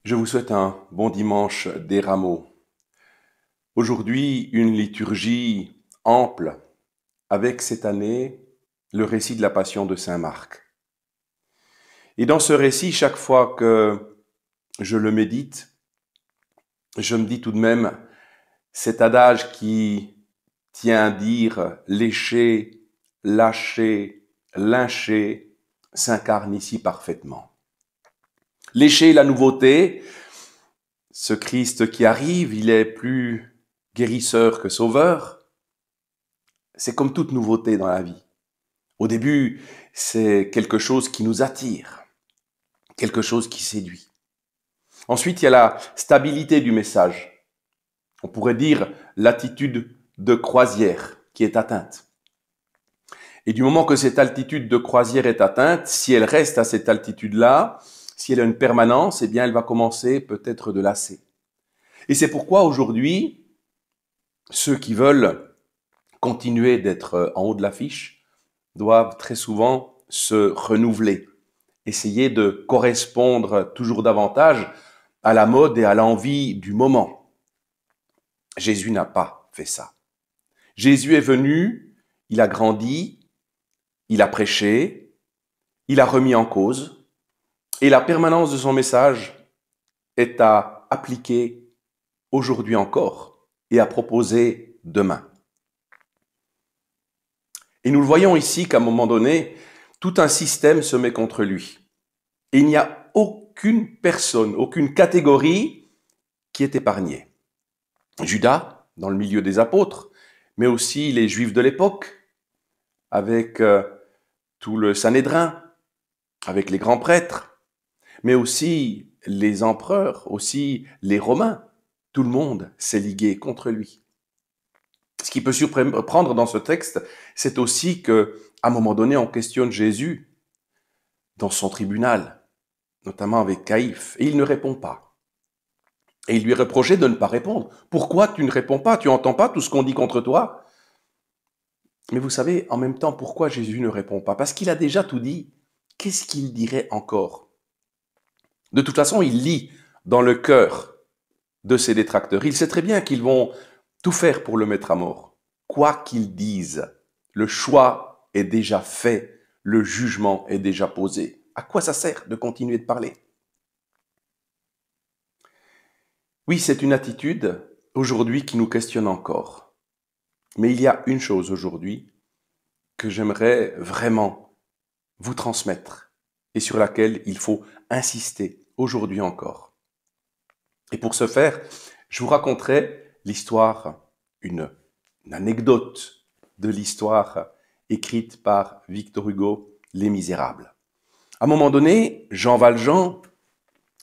Je vous souhaite un bon dimanche des Rameaux. Aujourd'hui, une liturgie ample avec cette année le récit de la Passion de Saint Marc. Et dans ce récit, chaque fois que je le médite, je me dis tout de même cet adage qui tient à dire lécher, lâcher, lyncher s'incarne ici parfaitement. Lécher la nouveauté, ce Christ qui arrive, il est plus guérisseur que sauveur. C'est comme toute nouveauté dans la vie. Au début, c'est quelque chose qui nous attire, quelque chose qui séduit. Ensuite, il y a la stabilité du message. On pourrait dire l'attitude de croisière qui est atteinte. Et du moment que cette altitude de croisière est atteinte, si elle reste à cette altitude-là, si elle a une permanence, eh bien, elle va commencer peut-être de lasser. Et c'est pourquoi aujourd'hui, ceux qui veulent continuer d'être en haut de l'affiche doivent très souvent se renouveler, essayer de correspondre toujours davantage à la mode et à l'envie du moment. Jésus n'a pas fait ça. Jésus est venu, il a grandi, il a prêché, il a remis en cause, et la permanence de son message est à appliquer aujourd'hui encore et à proposer demain. Et nous le voyons ici qu'à un moment donné, tout un système se met contre lui. Et il n'y a aucune personne, aucune catégorie qui est épargnée. Judas, dans le milieu des apôtres, mais aussi les Juifs de l'époque, avec tout le Sanhédrin, avec les grands prêtres, mais aussi les empereurs, aussi les Romains. Tout le monde s'est ligué contre lui. Ce qui peut surprendre dans ce texte, c'est aussi que, à un moment donné, on questionne Jésus dans son tribunal, notamment avec Caïphe, et il ne répond pas. Et il lui est reproché de ne pas répondre. Pourquoi tu ne réponds pas? Tu n'entends pas tout ce qu'on dit contre toi? Mais vous savez, en même temps, pourquoi Jésus ne répond pas? Parce qu'il a déjà tout dit. Qu'est-ce qu'il dirait encore? De toute façon, il lit dans le cœur de ses détracteurs. Il sait très bien qu'ils vont tout faire pour le mettre à mort. Quoi qu'ils disent, le choix est déjà fait, le jugement est déjà posé. À quoi ça sert de continuer de parler? Oui, c'est une attitude aujourd'hui qui nous questionne encore. Mais il y a une chose aujourd'hui que j'aimerais vraiment vous transmettre et sur laquelle il faut insister aujourd'hui encore. Et pour ce faire, je vous raconterai l'histoire, une anecdote de l'histoire écrite par Victor Hugo, Les Misérables. À un moment donné, Jean Valjean,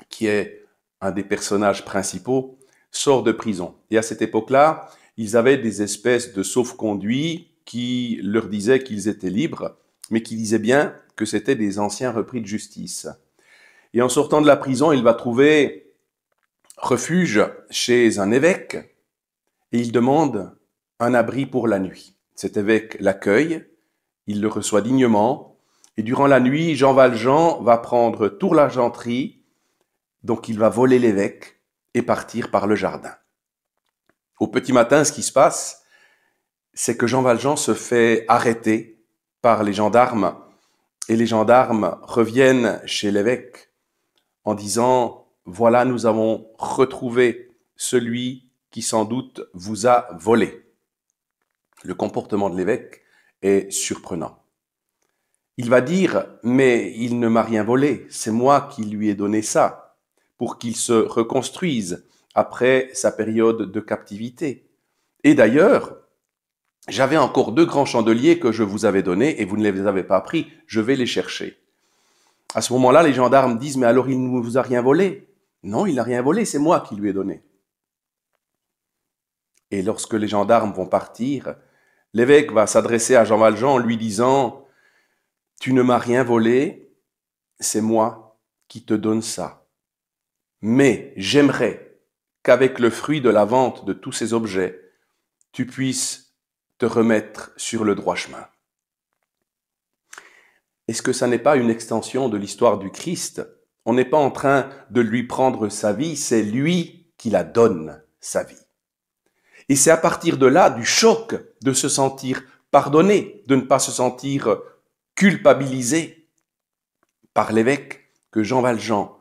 qui est un des personnages principaux, sort de prison. Et à cette époque-là, ils avaient des espèces de sauf-conduits qui leur disaient qu'ils étaient libres, mais qui disaient bien que c'étaient des anciens repris de justice. Et en sortant de la prison, il va trouver refuge chez un évêque et il demande un abri pour la nuit. Cet évêque l'accueille, il le reçoit dignement et durant la nuit, Jean Valjean va prendre toute l'argenterie, donc il va voler l'évêque et partir par le jardin. Au petit matin, ce qui se passe, c'est que Jean Valjean se fait arrêter par les gendarmes et les gendarmes reviennent chez l'évêque en disant « Voilà, nous avons retrouvé celui qui sans doute vous a volé ». Le comportement de l'évêque est surprenant. Il va dire « Mais il ne m'a rien volé, c'est moi qui lui ai donné ça, pour qu'il se reconstruise après sa période de captivité. Et d'ailleurs, j'avais encore 2 grands chandeliers que je vous avais donnés et vous ne les avez pas pris, je vais les chercher. » À ce moment-là, les gendarmes disent « Mais alors il ne vous a rien volé ?» « Non, il n'a rien volé, c'est moi qui lui ai donné. » Et lorsque les gendarmes vont partir, l'évêque va s'adresser à Jean Valjean en lui disant « Tu ne m'as rien volé, c'est moi qui te donne ça. Mais j'aimerais qu'avec le fruit de la vente de tous ces objets, tu puisses te remettre sur le droit chemin. » Est-ce que ça n'est pas une extension de l'histoire du Christ On n'est pas en train de lui prendre sa vie, c'est lui qui la donne, sa vie. Et c'est à partir de là, du choc, de se sentir pardonné, de ne pas se sentir culpabilisé par l'évêque, que Jean Valjean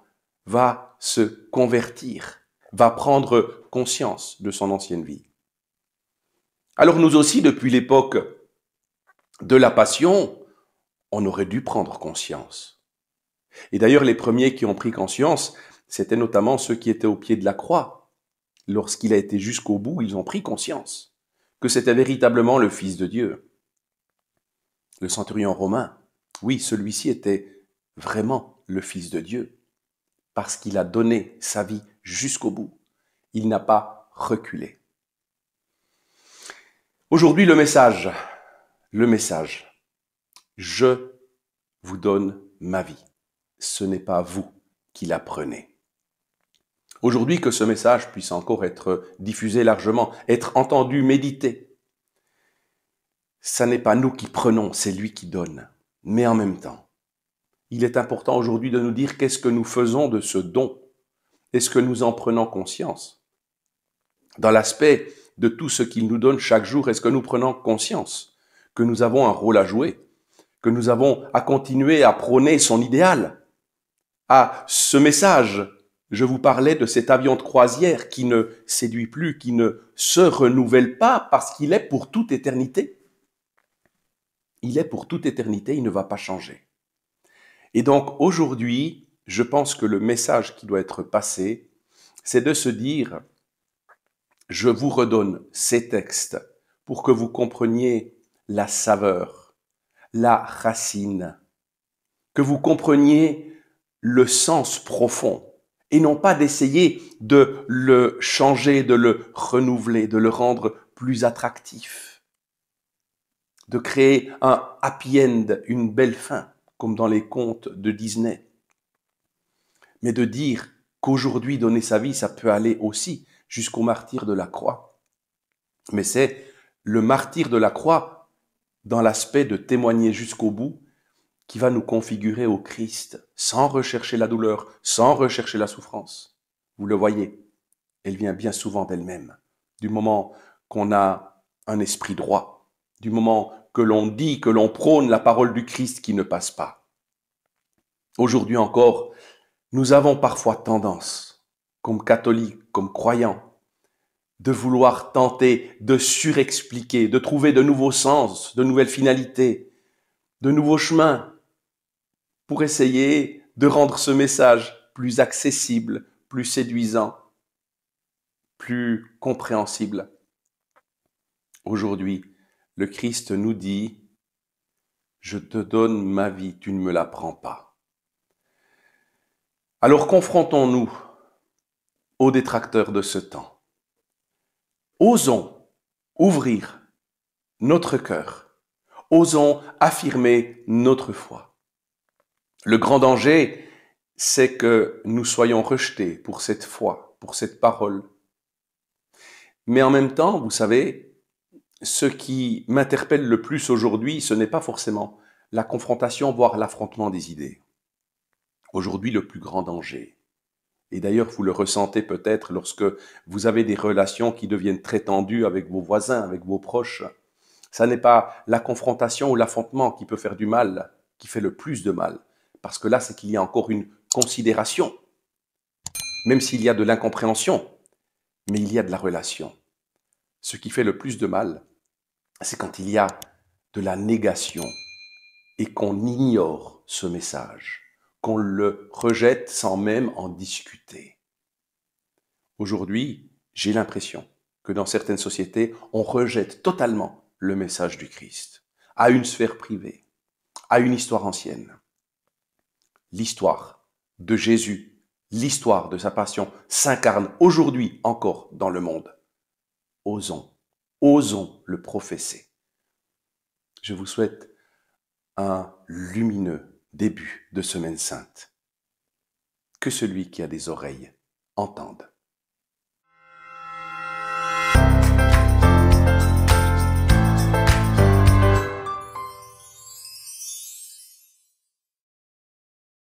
va se convertir, va prendre conscience de son ancienne vie. Alors nous aussi, depuis l'époque de la Passion, on aurait dû prendre conscience. Et d'ailleurs, les premiers qui ont pris conscience, c'était notamment ceux qui étaient au pied de la croix. Lorsqu'il a été jusqu'au bout, ils ont pris conscience que c'était véritablement le Fils de Dieu. Le centurion romain, oui, celui-ci était vraiment le Fils de Dieu, parce qu'il a donné sa vie jusqu'au bout. Il n'a pas reculé. Aujourd'hui, le message, je vous donne ma vie. Ce n'est pas vous qui la prenez. Aujourd'hui, que ce message puisse encore être diffusé largement, être entendu, médité. Ça n'est pas nous qui prenons, c'est lui qui donne. Mais en même temps, il est important aujourd'hui de nous dire qu'est-ce que nous faisons de ce don. Est-ce que nous en prenons conscience? Dans l'aspect de tout ce qu'il nous donne chaque jour, est-ce que nous prenons conscience que nous avons un rôle à jouer, que nous avons à continuer à prôner son idéal, à ce message? Je vous parlais de cet avion de croisière qui ne séduit plus, qui ne se renouvelle pas parce qu'il est pour toute éternité. Il est pour toute éternité, il ne va pas changer. Et donc aujourd'hui, je pense que le message qui doit être passé, c'est de se dire, je vous redonne ces textes pour que vous compreniez la saveur, la racine, que vous compreniez le sens profond, et non pas d'essayer de le changer, de le renouveler, de le rendre plus attractif, de créer un happy end, une belle fin, comme dans les contes de Disney. Mais de dire qu'aujourd'hui, donner sa vie, ça peut aller aussi jusqu'au martyr de la croix. Mais c'est le martyr de la croix, dans l'aspect de témoigner jusqu'au bout, qui va nous configurer au Christ, sans rechercher la douleur, sans rechercher la souffrance. Vous le voyez, elle vient bien souvent d'elle-même. Du moment qu'on a un esprit droit, du moment que l'on dit, que l'on prône la parole du Christ qui ne passe pas. Aujourd'hui encore, nous avons parfois tendance, comme catholiques, comme croyants, de vouloir tenter de surexpliquer, de trouver de nouveaux sens, de nouvelles finalités, de nouveaux chemins, pour essayer de rendre ce message plus accessible, plus séduisant, plus compréhensible. Aujourd'hui, le Christ nous dit, je te donne ma vie, tu ne me la prends pas. Alors confrontons-nous aux détracteurs de ce temps. Osons ouvrir notre cœur. Osons affirmer notre foi. Le grand danger, c'est que nous soyons rejetés pour cette foi, pour cette parole. Mais en même temps, vous savez, ce qui m'interpelle le plus aujourd'hui, ce n'est pas forcément la confrontation, voire l'affrontement des idées. Aujourd'hui, le plus grand danger, et d'ailleurs vous le ressentez peut-être lorsque vous avez des relations qui deviennent très tendues avec vos voisins, avec vos proches, ça n'est pas la confrontation ou l'affrontement qui peut faire du mal, qui fait le plus de mal. Parce que là, c'est qu'il y a encore une considération, même s'il y a de l'incompréhension, mais il y a de la relation. Ce qui fait le plus de mal, c'est quand il y a de la négation et qu'on ignore ce message, qu'on le rejette sans même en discuter. Aujourd'hui, j'ai l'impression que dans certaines sociétés, on rejette totalement le message du Christ, à une sphère privée, à une histoire ancienne. L'histoire de Jésus, l'histoire de sa passion s'incarne aujourd'hui encore dans le monde. Osons le professer. Je vous souhaite un lumineux début de Semaine Sainte. Que celui qui a des oreilles entende.